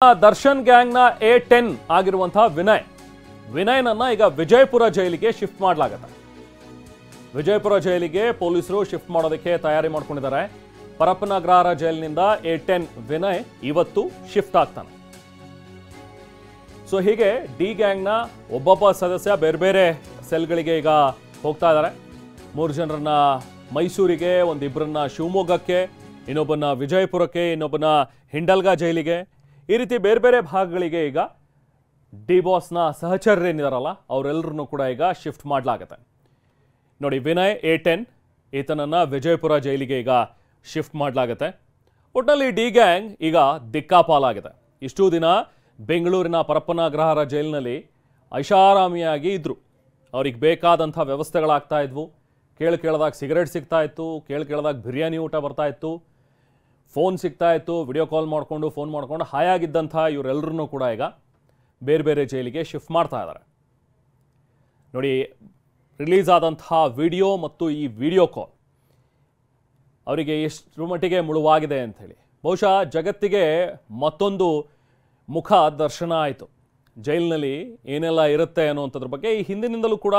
Darshan ಗ್ಯಾಂಗ್ನ A10 ಆಗಿರುವಂತಹ ವಿನಯನನ್ನ ಈಗ ವಿಜಯಪುರ ಜೈಲಿಗೆ ಶಿಫ್ಟ್ ಮಾಡಲಾಗುತ್ತೆ. ವಿಜಯಪುರ ಜೈಲಿಗೆ ಪೊಲೀಸರು ಶಿಫ್ಟ್ ಮಾಡೋದಕ್ಕೆ ತಯಾರಿ ಮಾಡ್ಕೊಂಡಿದ್ದಾರೆ. ಪರಪ್ಪನಗ್ರಹಾರ ಜೈಲಿನಿಂದ A10 ವಿನಯ್ ಇವತ್ತು ಶಿಫ್ಟ್ ಆಗ್ತಾನೆ. ಸೊ ಹೀಗೆ ಡಿ ಗ್ಯಾಂಗ್ನ ಒಬ್ಬೊಬ್ಬ ಸದಸ್ಯ ಬೇರೆ ಬೇರೆ ಸೆಲ್ಗಳಿಗೆ ಈಗ ಹೋಗ್ತಾ ಇದ್ದಾರೆ. 3 ಜನರನ್ನ ಮೈಸೂರಿಗೆ, ಒಂದಿಬ್ಬರನ್ನ ಶಿವಮೊಗ್ಗಕ್ಕೆ, ಇನ್ನೊಬ್ಬನ ವಿಜಯಪುರಕ್ಕೆ, ಇನ್ನೊಬ್ಬನ ಹಿಂಡಲ್ಗಾ ಜೈಲಿಗೆ, ಈ ರೀತಿ ಬೇರೆ ಬೇರೆ ಭಾಗಗಳಿಗೆ ಈಗ ಡಿ ಬಾಸ್ನ ಸಹಚರ್ಯರೇನಿದಾರಲ್ಲ ಅವರೆಲ್ಲರನ್ನು ಕೂಡ ಈಗ ಶಿಫ್ಟ್ ಮಾಡಲಾಗುತ್ತೆ. ನೋಡಿ, ವಿನಯ್ A10 ಈತನನ್ನ ವಿಜಯಪುರ ಜೈಲಿಗೆ ಈಗ ಶಿಫ್ಟ್ ಮಾಡಲಾಗುತ್ತೆ. ಒಟ್ಟಿನಲ್ಲಿ ಡಿ ಗ್ಯಾಂಗ್ ಈಗ ದಿಕ್ಕಾಪಾಲಾಗಿದೆ. ಇಷ್ಟೂ ದಿನ ಬೆಂಗಳೂರಿನ ಪರಪ್ಪನಗ್ರಹಾರ ಜೈಲಿನಲ್ಲಿ ಐಷಾರಾಮಿಯಾಗಿ ಇದ್ರು. ಅವ್ರಿಗೆ ಬೇಕಾದಂಥ ವ್ಯವಸ್ಥೆಗಳಾಗ್ತಾ ಇದ್ವು. ಕೇಳಿದಾಗ ಸಿಗರೇಟ್ ಸಿಗ್ತಾ ಇತ್ತು, ಕೇಳಿದಾಗ ಬಿರಿಯಾನಿ ಊಟ ಬರ್ತಾ ಇತ್ತು, ಫೋನ್ ಸಿಗ್ತಾ ಇತ್ತು, ವಿಡಿಯೋ ಕಾಲ್ ಮಾಡಿಕೊಂಡು ಫೋನ್ ಮಾಡ್ಕೊಂಡು ಹಾಯಾಗಿದ್ದಂಥ ಇವರೆಲ್ಲರನ್ನೂ ಕೂಡ ಈಗ ಬೇರೆ ಬೇರೆ ಜೈಲಿಗೆ ಶಿಫ್ಟ್ ಮಾಡ್ತಾ ಇದ್ದಾರೆ. ನೋಡಿ, ರಿಲೀಸ್ ಆದಂತಹ ವಿಡಿಯೋ ಮತ್ತು ಈ ವಿಡಿಯೋ ಕಾಲ್ ಅವರಿಗೆ ಎಷ್ಟು ಮಟ್ಟಿಗೆ ಮುಳುವಾಗಿದೆ ಅಂಥೇಳಿ. ಬಹುಶಃ ಜಗತ್ತಿಗೆ ಮತ್ತೊಂದು ಮುಖ ದರ್ಶನ ಆಯಿತು. ಜೈಲಿನಲ್ಲಿ ಏನೆಲ್ಲ ಇರುತ್ತೆ ಅನ್ನುವಂಥದ್ರ ಬಗ್ಗೆ ಈ ಹಿಂದಿನಿಂದಲೂ ಕೂಡ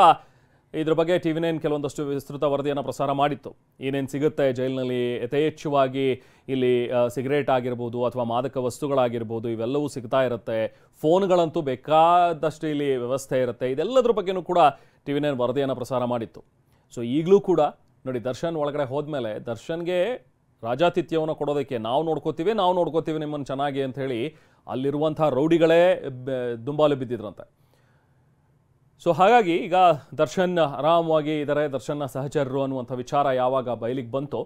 ಇದ್ರ ಬಗ್ಗೆ TV9 ಕೆಲವೊಂದಷ್ಟು ವಿಸ್ತೃತ ವರದಿಯನ್ನು ಪ್ರಸಾರ ಮಾಡಿತ್ತು. ಏನೇನು ಸಿಗುತ್ತೆ ಜೈಲಿನಲ್ಲಿ, ಯಥೇಚ್ಛವಾಗಿ ಇಲ್ಲಿ ಸಿಗರೇಟ್ ಆಗಿರ್ಬೋದು ಅಥವಾ ಮಾದಕ ವಸ್ತುಗಳಾಗಿರ್ಬೋದು ಇವೆಲ್ಲವೂ ಸಿಗ್ತಾ ಇರುತ್ತೆ. ಫೋನ್ಗಳಂತೂ ಬೇಕಾದಷ್ಟು ಇಲ್ಲಿ ವ್ಯವಸ್ಥೆ ಇರುತ್ತೆ. ಇದೆಲ್ಲದ್ರ ಬಗ್ಗೆನೂ ಕೂಡ TV9 ವರದಿಯನ್ನು ಪ್ರಸಾರ ಮಾಡಿತ್ತು. ಸೊ ಈಗಲೂ ಕೂಡ ನೋಡಿ, ದರ್ಶನ್ ಒಳಗಡೆ ಹೋದ್ಮೇಲೆ ದರ್ಶನ್ಗೆ ರಾಜಾತಿಥ್ಯವನ್ನು ಕೊಡೋದಕ್ಕೆ ನಾವು ನೋಡ್ಕೋತೀವಿ ನಿಮ್ಮನ್ನು ಚೆನ್ನಾಗಿ ಅಂತ ಹೇಳಿ ಅಲ್ಲಿರುವಂಥ ರೌಡಿಗಳೇ ದುಂಬಾಲು ಬಿದ್ದಿದ್ರಂತೆ. ಸೊ ಹಾಗಾಗಿ ಈಗ ದರ್ಶನ್ ಆರಾಮವಾಗಿ ಇದ್ದಾರೆ. ದರ್ಶನ್ನ ಸಹಚರರು ಅನ್ನುವಂಥ ವಿಚಾರ ಯಾವಾಗ ಬಯಲಿಗೆ ಬಂತೋ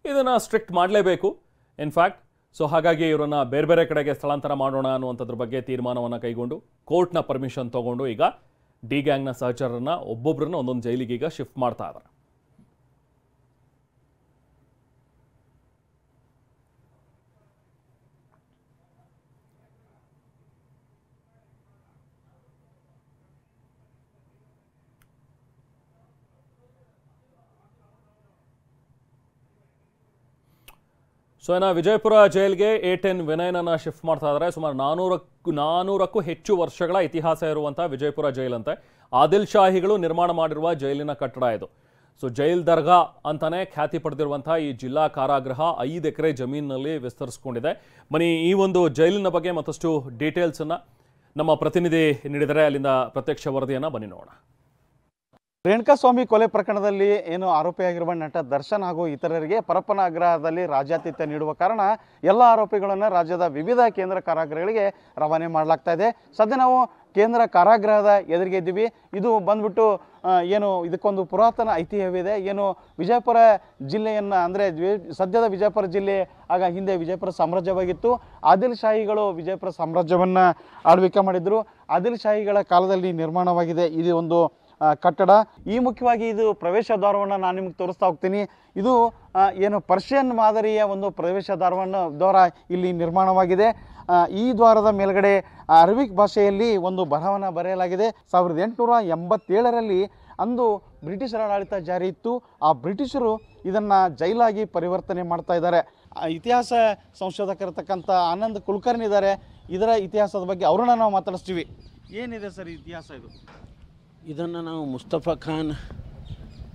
ಇದನ್ನು ಸ್ಟ್ರಿಕ್ಟ್ ಮಾಡಲೇಬೇಕು ಇನ್ಫ್ಯಾಕ್ಟ್. ಸೊ ಹಾಗಾಗಿ ಇವರನ್ನು ಬೇರೆ ಬೇರೆ ಕಡೆಗೆ ಸ್ಥಳಾಂತರ ಮಾಡೋಣ ಅನ್ನುವಂಥದ್ರ ಬಗ್ಗೆ ತೀರ್ಮಾನವನ್ನು ಕೈಗೊಂಡು ಕೋರ್ಟ್ನ ಪರ್ಮಿಷನ್ ತೊಗೊಂಡು ಈಗ ಡಿ ಗ್ಯಾಂಗ್ನ ಸಹಚರರನ್ನ ಒಬ್ಬೊಬ್ಬರನ್ನ ಒಂದೊಂದು ಜೈಲಿಗೆ ಈಗ ಶಿಫ್ಟ್ ಮಾಡ್ತಾ ಇದ್ದಾರೆ. ಸೊ ಇನ್ನು ವಿಜಯಪುರ ಜೈಲ್ಗೆ A10 ವಿನಯನನ್ನ ಶಿಫ್ಟ್ ಮಾಡ್ತಾ ಇದ್ದಾರೆ. ಸುಮಾರು 400ಕ್ಕೂ ಹೆಚ್ಚು ವರ್ಷಗಳ ಇತಿಹಾಸ ಇರುವಂಥ ವಿಜಯಪುರ ಜೈಲಂತೆ. ಆದಿಲ್ ಶಾಹಿಗಳು ನಿರ್ಮಾಣ ಮಾಡಿರುವ ಜೈಲಿನ ಕಟ್ಟಡ ಇದು. ಸೊ ಜೈಲ್ ದರ್ಗಾ ಅಂತಾನೆ ಖ್ಯಾತಿ ಪಡೆದಿರುವಂಥ ಈ ಜಿಲ್ಲಾ ಕಾರಾಗೃಹ 5 ಎಕರೆ ಜಮೀನಿನಲ್ಲಿ ವಿಸ್ತರಿಸಿಕೊಂಡಿದೆ. ಬನ್ನಿ, ಈ ಒಂದು ಜೈಲಿನ ಬಗ್ಗೆ ಮತ್ತಷ್ಟು ಡೀಟೇಲ್ಸನ್ನು ನಮ್ಮ ಪ್ರತಿನಿಧಿ ನೀಡಿದರೆ ಅಲ್ಲಿಂದ ಪ್ರತ್ಯಕ್ಷ ವರದಿಯನ್ನು ಬನ್ನಿ ನೋಡೋಣ. ರೇಣುಕಾಸ್ವಾಮಿ ಕೊಲೆ ಪ್ರಕರಣದಲ್ಲಿ ಏನು ಆರೋಪಿಯಾಗಿರುವ ನಟ ದರ್ಶನ್ ಹಾಗೂ ಇತರರಿಗೆ ಪರಪ್ಪನಗ್ರಹದಲ್ಲಿ ರಾಜ್ಯಾತಿಥ್ಯ ನೀಡುವ ಕಾರಣ ಎಲ್ಲ ಆರೋಪಿಗಳನ್ನು ರಾಜ್ಯದ ವಿವಿಧ ಕೇಂದ್ರ ಕಾರಾಗೃಹಗಳಿಗೆ ರವಾನೆ ಮಾಡಲಾಗ್ತಾ ಇದೆ. ಸದ್ಯ ನಾವು ಕೇಂದ್ರ ಕಾರಾಗೃಹದ ಎದುರಿಗೆ ಇದ್ದೀವಿ. ಇದು ಬಂದ್ಬಿಟ್ಟು ಏನು ಇದಕ್ಕೊಂದು ಪುರಾತನ ಐತಿಹ್ಯವಿದೆ. ಏನು ವಿಜಯಪುರ ಜಿಲ್ಲೆಯನ್ನು ಅಂದರೆ ಸದ್ಯದ ವಿಜಯಪುರ ಜಿಲ್ಲೆ ಆಗ ಹಿಂದೆ ವಿಜಯಪುರ ಸಾಮ್ರಾಜ್ಯವಾಗಿತ್ತು. ಆದಿಲ್ ಶಾಹಿಗಳು ವಿಜಯಪುರ ಸಾಮ್ರಾಜ್ಯವನ್ನು ಆಳ್ವಿಕೆ ಮಾಡಿದ್ರು. ಆದಿಲ್ ಶಾಹಿಗಳ ಕಾಲದಲ್ಲಿ ನಿರ್ಮಾಣವಾಗಿದೆ ಇದು ಒಂದು ಕಟ್ಟಡ. ಈ ಮುಖ್ಯವಾಗಿ ಇದು ಪ್ರವೇಶ ದ್ವಾರವನ್ನು ನಾನು ನಿಮಗೆ ತೋರಿಸ್ತಾ ಹೋಗ್ತೀನಿ. ಇದು ಏನು ಪರ್ಷಿಯನ್ ಮಾದರಿಯ ಒಂದು ಪ್ರವೇಶ ದ್ವಾರ ಇಲ್ಲಿ ನಿರ್ಮಾಣವಾಗಿದೆ. ಈ ದ್ವಾರದ ಮೇಲ್ಗಡೆ ಅರಬಿಕ್ ಭಾಷೆಯಲ್ಲಿ ಒಂದು ಬರಹವನ್ನು ಬರೆಯಲಾಗಿದೆ. 1887ರಲ್ಲಿ ಅಂದು ಬ್ರಿಟಿಷರ ಆಡಳಿತ ಜಾರಿ ಇತ್ತು. ಆ ಬ್ರಿಟಿಷರು ಇದನ್ನು ಜೈಲಾಗಿ ಪರಿವರ್ತನೆ ಮಾಡ್ತಾ ಇದ್ದಾರೆ. ಇತಿಹಾಸ ಸಂಶೋಧಕರಿರ್ತಕ್ಕಂಥ ಆನಂದ್ ಕುಲಕರ್ಣಿ ಇದ್ದಾರೆ. ಇದರ ಇತಿಹಾಸದ ಬಗ್ಗೆ ಅವರನ್ನ ನಾವು ಮಾತಾಡಿಸ್ತೀವಿ. ಏನಿದೆ ಸರ್ ಇತಿಹಾಸ ಇದು? ಇದನ್ನು ನಾವು ಮುಸ್ತಫಾ ಖಾನ್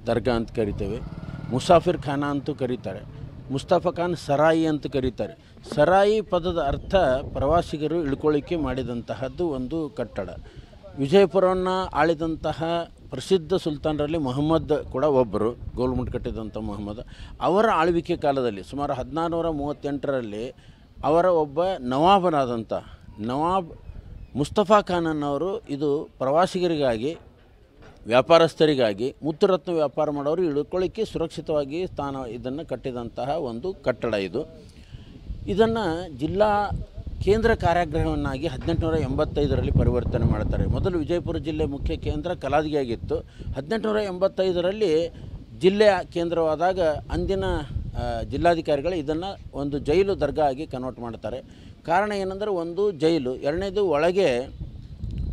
ದರ್ಗಾ ಅಂತ ಕರಿತೇವೆ. ಮುಸಾಫಿರ್ ಖಾನ ಅಂತೂ ಕರೀತಾರೆ. ಮುಸ್ತಫಾ ಖಾನ್ ಸರಾಯಿ ಅಂತ ಕರೀತಾರೆ. ಸರಾಯಿ ಪದದ ಅರ್ಥ ಪ್ರವಾಸಿಗರು ಇಳ್ಕೊಳ್ಳಿಕ್ಕೆ ಮಾಡಿದಂತಹದ್ದು ಒಂದು ಕಟ್ಟಡ. ವಿಜಯಪುರವನ್ನು ಆಳಿದಂತಹ ಪ್ರಸಿದ್ಧ ಸುಲ್ತಾನರಲ್ಲಿ ಮೊಹಮ್ಮದ್ ಕೂಡ ಒಬ್ಬರು, ಗೋಲ್ಗುಂಬಟ್ ಕಟ್ಟಿದಂಥ ಮೊಹಮ್ಮದ್. ಅವರ ಆಳ್ವಿಕೆ ಕಾಲದಲ್ಲಿ ಸುಮಾರು 1438ರಲ್ಲಿ ಅವರ ಒಬ್ಬ ನವಾಬನಾದಂಥ ನವಾಬ್ ಮುಸ್ತಫಾ ಖಾನನ್ನವರು ಇದು ಪ್ರವಾಸಿಗರಿಗಾಗಿ, ವ್ಯಾಪಾರಸ್ಥರಿಗಾಗಿ, ಮುತ್ತುರತ್ನ ವ್ಯಾಪಾರ ಮಾಡೋರು ಇಳ್ಕೊಳ್ಳಿಕ್ಕೆ ಸುರಕ್ಷಿತವಾಗಿ ಇದನ್ನು ಕಟ್ಟಿದಂತಹ ಒಂದು ಕಟ್ಟಡ ಇದು. ಇದನ್ನು ಜಿಲ್ಲಾ ಕೇಂದ್ರ ಕಾರಾಗೃಹವನ್ನಾಗಿ 1885ರಲ್ಲಿ ಪರಿವರ್ತನೆ ಮಾಡ್ತಾರೆ. ಮೊದಲು ವಿಜಯಪುರ ಜಿಲ್ಲೆ ಮುಖ್ಯ ಕೇಂದ್ರ ಕಲಾದಗಿಯಾಗಿತ್ತು. 1885ರಲ್ಲಿ ಜಿಲ್ಲೆಯ ಕೇಂದ್ರವಾದಾಗ ಅಂದಿನ ಜಿಲ್ಲಾಧಿಕಾರಿಗಳು ಇದನ್ನು ಒಂದು ಜೈಲು ದರ್ಗಾ ಆಗಿ ಕನ್ವರ್ಟ್ ಮಾಡ್ತಾರೆ. ಕಾರಣ ಏನಂದರೆ, ಒಂದು ಜೈಲು, ಎರಡನೇದು ಒಳಗೆ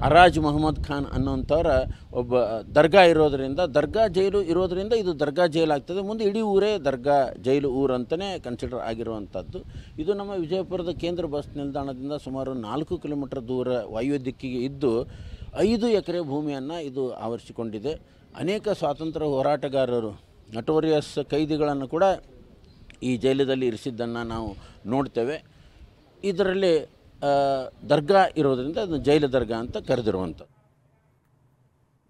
ಅರಾಜ್ ಮೊಹಮ್ಮದ್ ಖಾನ್ ಅನ್ನೋಂಥವ್ರ ಒಬ್ಬ ದರ್ಗಾ ಇರೋದರಿಂದ, ದರ್ಗಾ ಜೈಲು ಇರೋದರಿಂದ ಇದು ದರ್ಗಾ ಜೈಲು ಆಗ್ತದೆ. ಮುಂದೆ ಇಡೀ ಊರೇ ದರ್ಗಾ ಜೈಲು ಊರು ಅಂತಲೇ ಕನ್ಸಿಡರ್ ಆಗಿರುವಂಥದ್ದು. ಇದು ನಮ್ಮ ವಿಜಯಪುರದ ಕೇಂದ್ರ ಬಸ್ ನಿಲ್ದಾಣದಿಂದ ಸುಮಾರು 4 ಕಿಲೋಮೀಟರ್ ದೂರ ವಾಯು ದಿಕ್ಕಿಗೆ ಇದ್ದು 5 ಎಕರೆ ಭೂಮಿಯನ್ನು ಇದು ಆವರಿಸಿಕೊಂಡಿದೆ. ಅನೇಕ ಸ್ವಾತಂತ್ರ್ಯ ಹೋರಾಟಗಾರರು, ನಟೋರಿಯಸ್ ಕೈದಿಗಳನ್ನು ಕೂಡ ಈ ಜೈಲದಲ್ಲಿ ಇರಿಸಿದ್ದನ್ನು ನಾವು ನೋಡ್ತೇವೆ. ಇದರಲ್ಲಿ ದರ್ಗಾ ಇರೋದರಿಂದ ಅದನ್ನು ಜೈಲು ದರ್ಗಾ ಅಂತ ಕರೆದಿರುವಂಥದ್ದು.